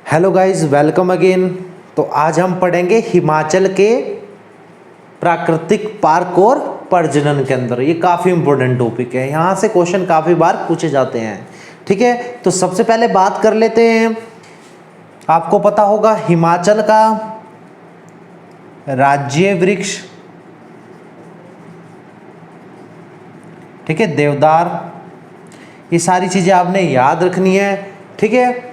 Hello guys, welcome again. तो आज हम पढ़ेंगे हिमाचल के प्राकृतिक पार्क और प्रजनन केंद्र। ये काफ़ी इंपॉर्टेंट टॉपिक है, यहाँ से क्वेश्चन काफ़ी बार पूछे जाते हैं। ठीक है, तो सबसे पहले बात कर लेते हैं। आपको पता होगा हिमाचल का राज्य वृक्ष, ठीक है, देवदार। ये सारी चीज़ें आपने याद रखनी है। ठीक है,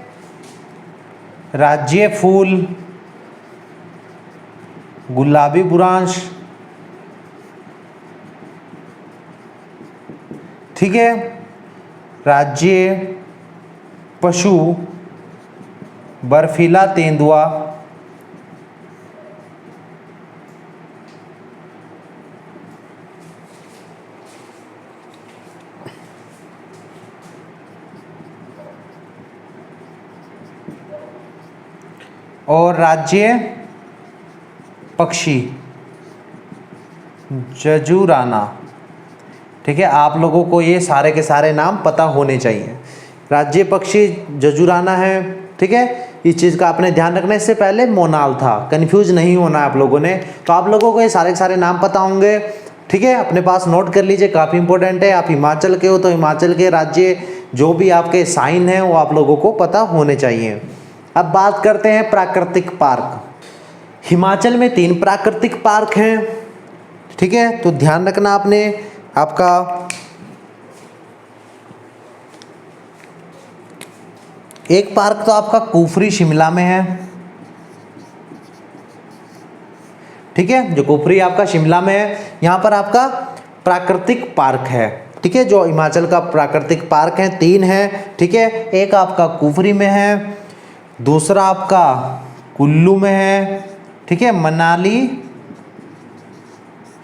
राज्य फूल गुलाबी बुरांश, ठीक है, राज्य पशु बर्फीला तेंदुआ, और राज्य पक्षी जजुराना। ठीक है, आप लोगों को ये सारे के सारे नाम पता होने चाहिए। राज्य पक्षी जजुराना है। ठीक है, इस चीज़ का आपने ध्यान रखना। इससे पहले मोनाल था, कंफ्यूज नहीं होना आप लोगों ने। तो आप लोगों को ये सारे के सारे नाम पता होंगे। ठीक है, अपने पास नोट कर लीजिए, काफ़ी इंपॉर्टेंट है। आप हिमाचल के हो तो हिमाचल के राज्य जो भी आपके साइन हैं वो आप लोगों को पता होने चाहिए। अब बात करते हैं प्राकृतिक पार्क। हिमाचल में 3 प्राकृतिक पार्क हैं। ठीक है, तो ध्यान रखना आपने। आपका एक पार्क तो आपका कुफरी शिमला में है। ठीक है, जो कुफरी आपका शिमला में है, यहाँ पर आपका प्राकृतिक पार्क है। ठीक है, जो हिमाचल का प्राकृतिक पार्क है 3 है। ठीक है, एक आपका कुफरी में है, दूसरा आपका कुल्लू में है। ठीक है, मनाली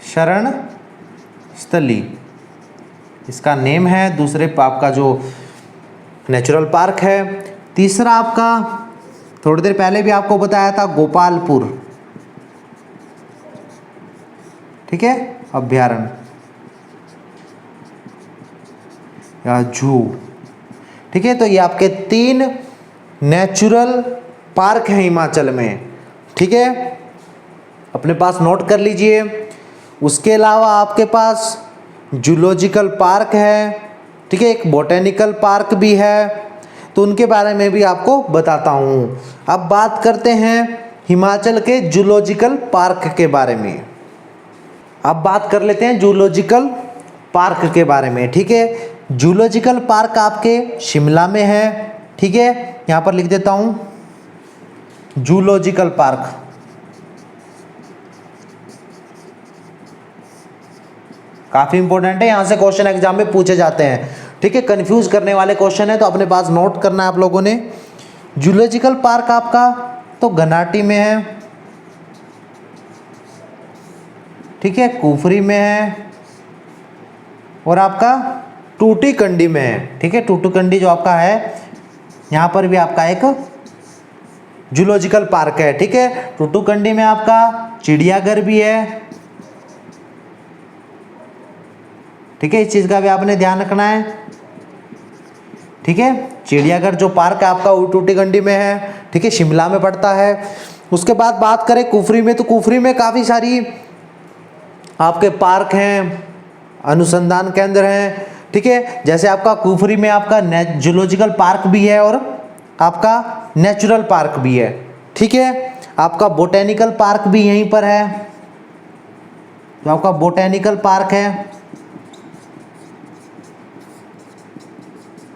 शरण स्थली इसका नेम है। दूसरे आपका जो नेचुरल पार्क है। तीसरा आपका थोड़ी देर पहले भी आपको बताया था गोपालपुर, ठीक है, अभ्यारण्य या जू। ठीक है, तो ये आपके 3 नेचुरल पार्क हैं हिमाचल में। ठीक है, अपने पास नोट कर लीजिए। उसके अलावा आपके पास जूलॉजिकल पार्क है। ठीक है, एक बोटेनिकल पार्क भी है, तो उनके बारे में भी आपको बताता हूँ। अब बात करते हैं हिमाचल के जूलॉजिकल पार्क के बारे में। अब बात कर लेते हैं जूलॉजिकल पार्क के बारे में। ठीक है, जूलॉजिकल पार्क आपके शिमला में है। ठीक है, यहाँ पर लिख देता हूँ जूलॉजिकल पार्क। काफ़ी इंपॉर्टेंट है, यहाँ से क्वेश्चन एग्जाम में पूछे जाते हैं। ठीक है, कंफ्यूज करने वाले क्वेश्चन है, तो अपने पास नोट करना है आप लोगों ने। जूलॉजिकल पार्क आपका तो घनाटी में है। ठीक है, कुफरी में है और आपका टूटीकंडी में है। ठीक है, टूटीकंडी जो आपका है, यहाँ पर भी आपका एक जूलॉजिकल पार्क है। ठीक है, टूटीकंडी में आपका चिड़ियाघर भी है। ठीक है, इस चीज़ का भी आपने ध्यान रखना है। ठीक है, चिड़ियाघर जो पार्क है आपका वो टूटीकंडी में है। ठीक है, शिमला में पड़ता है। उसके बाद बात करें कुफरी में, तो कुफरी में काफ़ी सारी आपके पार्क हैं, अनुसंधान केंद्र हैं। ठीक है, जैसे आपका कुफरी में आपका जूलॉजिकल पार्क भी है और आपका नेचुरल पार्क भी है। ठीक है, आपका बोटेनिकल पार्क भी यहीं पर है। तो आपका बोटेनिकल पार्क है,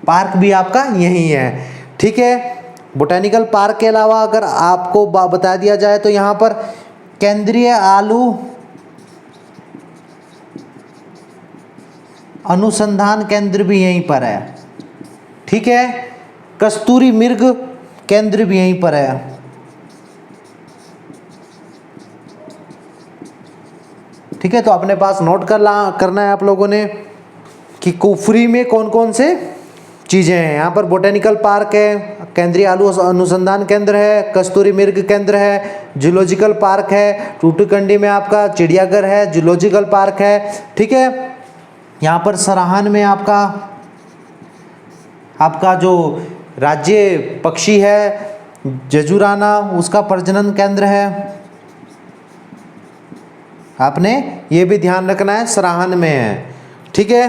पार्क भी आपका यहीं है। ठीक है, बोटेनिकल पार्क के अलावा अगर आपको बता दिया जाए तो यहाँ पर केंद्रीय आलू अनुसंधान केंद्र भी यहीं पर है। ठीक है, कस्तूरी मृग केंद्र भी यहीं पर है। ठीक है, तो अपने पास नोट करना है आप लोगों ने कि कुफरी में कौन कौन से चीज़ें हैं। यहाँ पर बोटेनिकल पार्क है, केंद्रीय आलू अनुसंधान केंद्र है, कस्तूरी मृग केंद्र है, जूलॉजिकल पार्क है, टूटीकंडी में आपका चिड़ियाघर है, जूलॉजिकल पार्क है। ठीक है, यहाँ पर सराहन में आपका जो राज्य पक्षी है जजुराना उसका प्रजनन केंद्र है, आपने ये भी ध्यान रखना है, सराहन में है। ठीक है,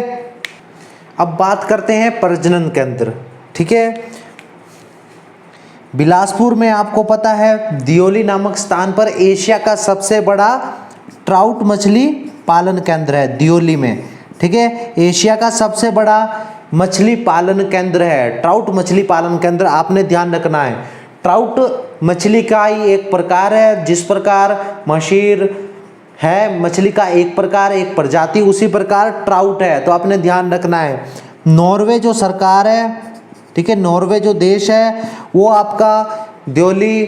अब बात करते हैं प्रजनन केंद्र। ठीक है, बिलासपुर में आपको पता है दियोली नामक स्थान पर एशिया का सबसे बड़ा ट्राउट मछली पालन केंद्र है, दियोली में। ठीक है, एशिया का सबसे बड़ा मछली पालन केंद्र है, ट्राउट मछली पालन केंद्र, आपने ध्यान रखना है। ट्राउट मछली का ही एक प्रकार है, जिस प्रकार मछीर है मछली का एक प्रकार एक प्रजाति, उसी प्रकार ट्राउट है, तो आपने ध्यान रखना है। नॉर्वे जो सरकार है, ठीक है, नॉर्वे जो देश है वो आपका दियोली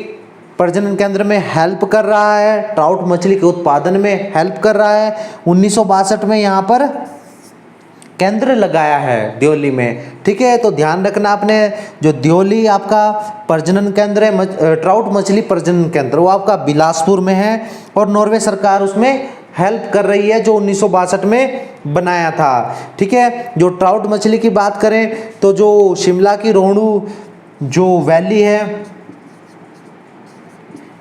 प्रजनन केंद्र में हेल्प कर रहा है, ट्राउट मछली के उत्पादन में हेल्प कर रहा है। 1962 में यहाँ पर केंद्र लगाया है दियोली में। ठीक है, तो ध्यान रखना आपने, जो दियोली आपका प्रजनन केंद्र है, ट्राउट मछली प्रजनन केंद्र, वो आपका बिलासपुर में है और नॉर्वे सरकार उसमें हेल्प कर रही है, जो 1962 में बनाया था। ठीक है, जो ट्राउट मछली की बात करें तो जो शिमला की रोहणू जो वैली है,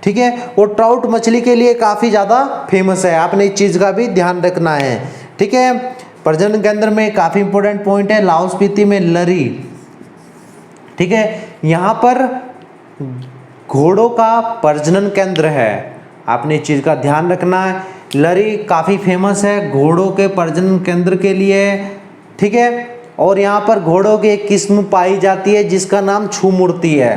ठीक है, वो ट्राउट मछली के लिए काफ़ी ज़्यादा फेमस है, आपने इस चीज़ का भी ध्यान रखना है। ठीक है, प्रजनन केंद्र में काफ़ी इंपॉर्टेंट पॉइंट है, लाहौल स्पीति में लरी। ठीक है, यहाँ पर घोड़ों का प्रजनन केंद्र है, आपने इस चीज़ का ध्यान रखना है। लरी काफ़ी फेमस है घोड़ों के प्रजनन केंद्र के लिए। ठीक है, और यहाँ पर घोड़ों की एक किस्म पाई जाती है जिसका नाम छूमूर्ति है।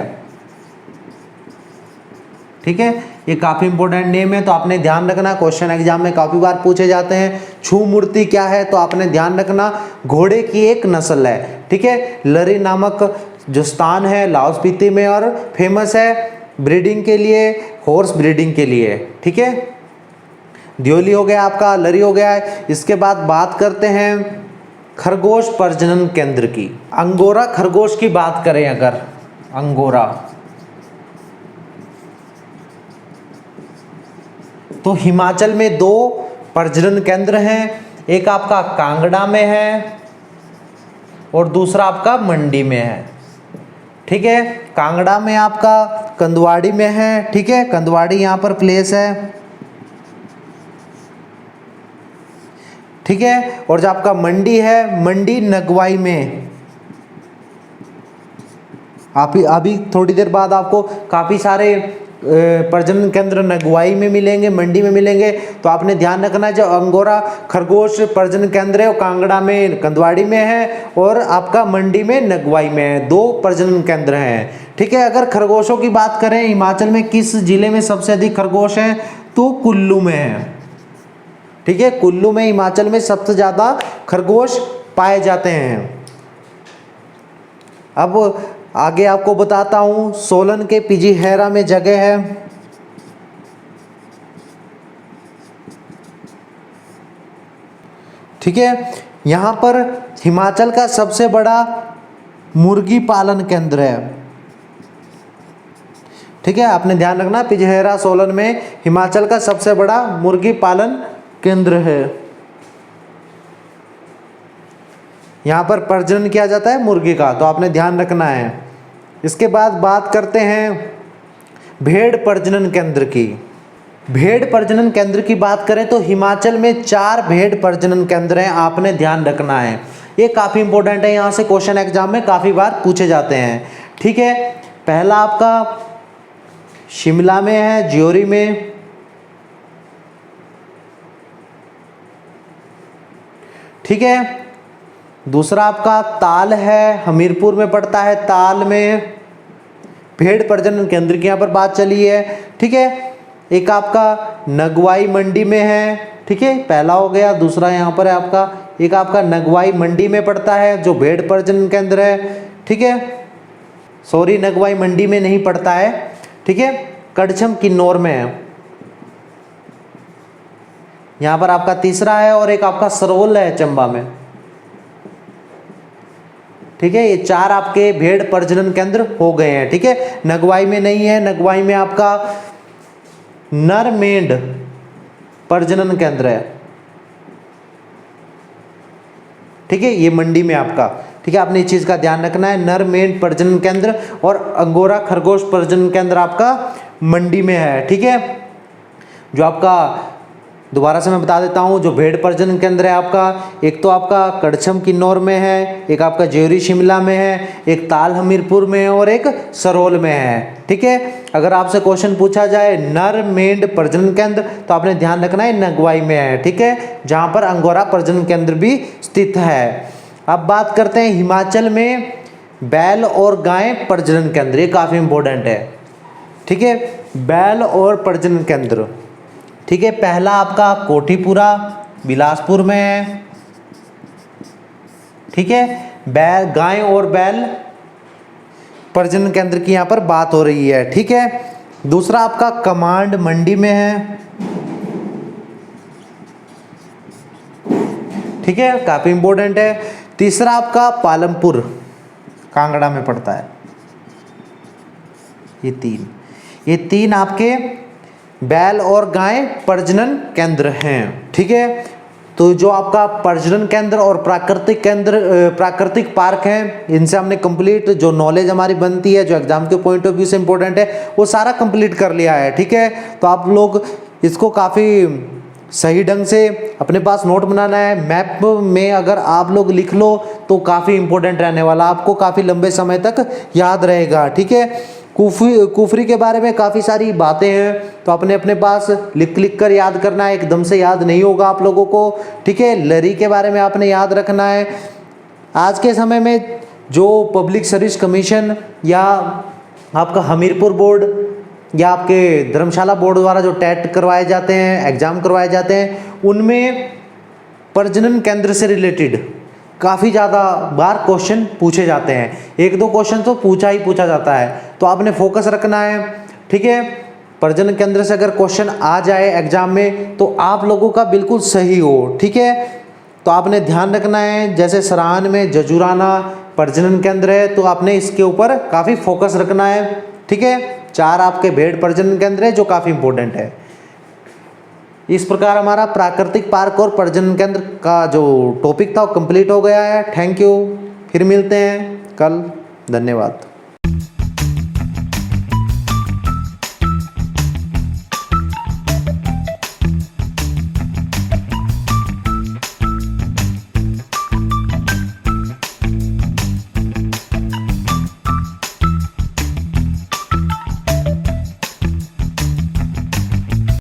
ठीक है, ये काफ़ी इंपॉर्टेंट नेम है, तो आपने ध्यान रखना, क्वेश्चन एग्जाम में काफ़ी बार पूछे जाते हैं। छूमूर्ति क्या है, तो आपने ध्यान रखना, घोड़े की एक नस्ल है। ठीक है, लरी नामक जो स्थान है लाहौल स्पीति में और फेमस है ब्रीडिंग के लिए, हॉर्स ब्रीडिंग के लिए। ठीक है, दियोली हो गया आपका, लरी हो गया है। इसके बाद बात करते हैं खरगोश प्रजनन केंद्र की। अंगोरा खरगोश की बात करें अगर, अंगोरा, तो हिमाचल में 2 प्रजनन केंद्र हैं, एक आपका कांगड़ा में है और दूसरा आपका मंडी में है। ठीक है, कांगड़ा में आपका कंदवाड़ी में है। ठीक है, कंदवाड़ी यहाँ पर प्लेस है। ठीक है, और जो आपका मंडी है, मंडी नगवाई में। आप अभी थोड़ी देर बाद आपको काफ़ी सारे प्रजनन केंद्र नगवाई में मिलेंगे, मंडी में मिलेंगे, तो आपने ध्यान रखना है जो अंगोरा खरगोश प्रजनन केंद्र है वो कांगड़ा में कंदवाड़ी में है और आपका मंडी में नगवाई में है, 2 प्रजनन केंद्र हैं। ठीक है, अगर खरगोशों की बात करें हिमाचल में किस जिले में सबसे अधिक खरगोश हैं, तो कुल्लू में है। ठीक है, कुल्लू में हिमाचल में सबसे ज़्यादा खरगोश पाए जाते हैं। अब आगे आपको बताता हूँ, सोलन के पिजीहेरा में जगह है। ठीक है, यहाँ पर हिमाचल का सबसे बड़ा मुर्गी पालन केंद्र है। ठीक है, आपने ध्यान रखना, पिजीहेरा सोलन में हिमाचल का सबसे बड़ा मुर्गी पालन केंद्र है। यहाँ पर प्रजनन किया जाता है मुर्गी का, तो आपने ध्यान रखना है। इसके बाद बात करते हैं भेड़ प्रजनन केंद्र की। भेड़ प्रजनन केंद्र की बात करें तो हिमाचल में 4 भेड़ प्रजनन केंद्र हैं, आपने ध्यान रखना है। ये काफ़ी इंपॉर्टेंट है, यहाँ से क्वेश्चन एग्जाम में काफ़ी बार पूछे जाते हैं। ठीक है, पहला आपका शिमला में है, ज्योरी में। ठीक है, दूसरा आपका ताल है, हमीरपुर में पड़ता है, ताल में भेड़ प्रजनन केंद्र की यहाँ पर बात चली है। ठीक है, एक आपका नगवाई मंडी में है। ठीक है, पहला हो गया, दूसरा यहाँ पर है आपका, एक आपका नगवाई मंडी में पड़ता है जो भेड़ प्रजनन केंद्र है। ठीक है, सॉरी, नगवाई मंडी में नहीं पड़ता है। ठीक है, कड़छम किन्नौर में है। यहाँ पर आपका तीसरा है और एक आपका सरवोल है चंबा में। ठीक है, ये 4 आपके भेड़ प्रजनन केंद्र हो गए हैं। ठीक है, नगवाई में नहीं है, नगवाई में आपका नर मेंढ प्रजनन केंद्र है। ठीक है, ये मंडी में आपका ठीक है, आपने इस चीज़ का ध्यान रखना है। नर मेंढ प्रजनन केंद्र और अंगोरा खरगोश प्रजनन केंद्र आपका मंडी में है। ठीक है, जो आपका दोबारा से मैं बता देता हूँ, जो भेड़ प्रजनन केंद्र है आपका, एक तो आपका कड़छम किन्नौर में है, एक आपका जेवरी शिमला में है, एक ताल हमीरपुर में है और एक सरोल में है। ठीक है, अगर आपसे क्वेश्चन पूछा जाए नर मेंढ प्रजनन केंद्र तो आपने ध्यान रखना है नगवाई में है। ठीक है, जहाँ पर अंगोरा प्रजनन केंद्र भी स्थित है। अब बात करते हैं हिमाचल में बैल और गाय प्रजनन केंद्र, ये काफ़ी इंपॉर्टेंट है। ठीक है, बैल और प्रजनन केंद्र। ठीक है, पहला आपका कोठीपुरा बिलासपुर में है। ठीक है, बैल गाय और बैल प्रजनन केंद्र की यहाँ पर बात हो रही है। ठीक है, दूसरा आपका कमांड मंडी में है। ठीक है, काफी इंपॉर्टेंट है। तीसरा आपका पालमपुर कांगड़ा में पड़ता है। ये तीन आपके बैल और गाय प्रजनन केंद्र हैं। ठीक है, तो जो आपका प्रजनन केंद्र और प्राकृतिक पार्क है, इनसे हमने कंप्लीट जो नॉलेज हमारी बनती है, जो एग्जाम के पॉइंट ऑफ व्यू से इंपॉर्टेंट है, वो सारा कंप्लीट कर लिया है। ठीक है, तो आप लोग इसको काफ़ी सही ढंग से अपने पास नोट बनाना है। मैप में अगर आप लोग लिख लो तो काफ़ी इंपॉर्टेंट रहने वाला, आपको काफ़ी लंबे समय तक याद रहेगा। ठीक है, कुफरी के बारे में काफ़ी सारी बातें हैं, तो अपने अपने पास लिख कर याद करना है, एकदम से याद नहीं होगा आप लोगों को। ठीक है, लरी के बारे में आपने याद रखना है। आज के समय में जो पब्लिक सर्विस कमीशन या आपका हमीरपुर बोर्ड या आपके धर्मशाला बोर्ड द्वारा जो टेट करवाए जाते हैं, एग्ज़ाम करवाए जाते हैं, उनमें प्रजनन केंद्र से रिलेटेड काफ़ी ज़्यादा बार क्वेश्चन पूछे जाते हैं। एक दो क्वेश्चन तो पूछा ही पूछा जाता है, तो आपने फोकस रखना है। ठीक है, प्रजनन केंद्र से अगर क्वेश्चन आ जाए एग्जाम में तो आप लोगों का बिल्कुल सही हो। ठीक है, तो आपने ध्यान रखना है, जैसे सराहन में जजुराना प्रजनन केंद्र है तो आपने इसके ऊपर काफ़ी फोकस रखना है। ठीक है, 4 आपके भेड़ प्रजनन केंद्र है जो काफ़ी इंपॉर्टेंट है। इस प्रकार हमारा प्राकृतिक पार्क और प्रजनन केंद्र का जो टॉपिक था वो कंप्लीट हो गया है। थैंक यू, फिर मिलते हैं कल। धन्यवाद।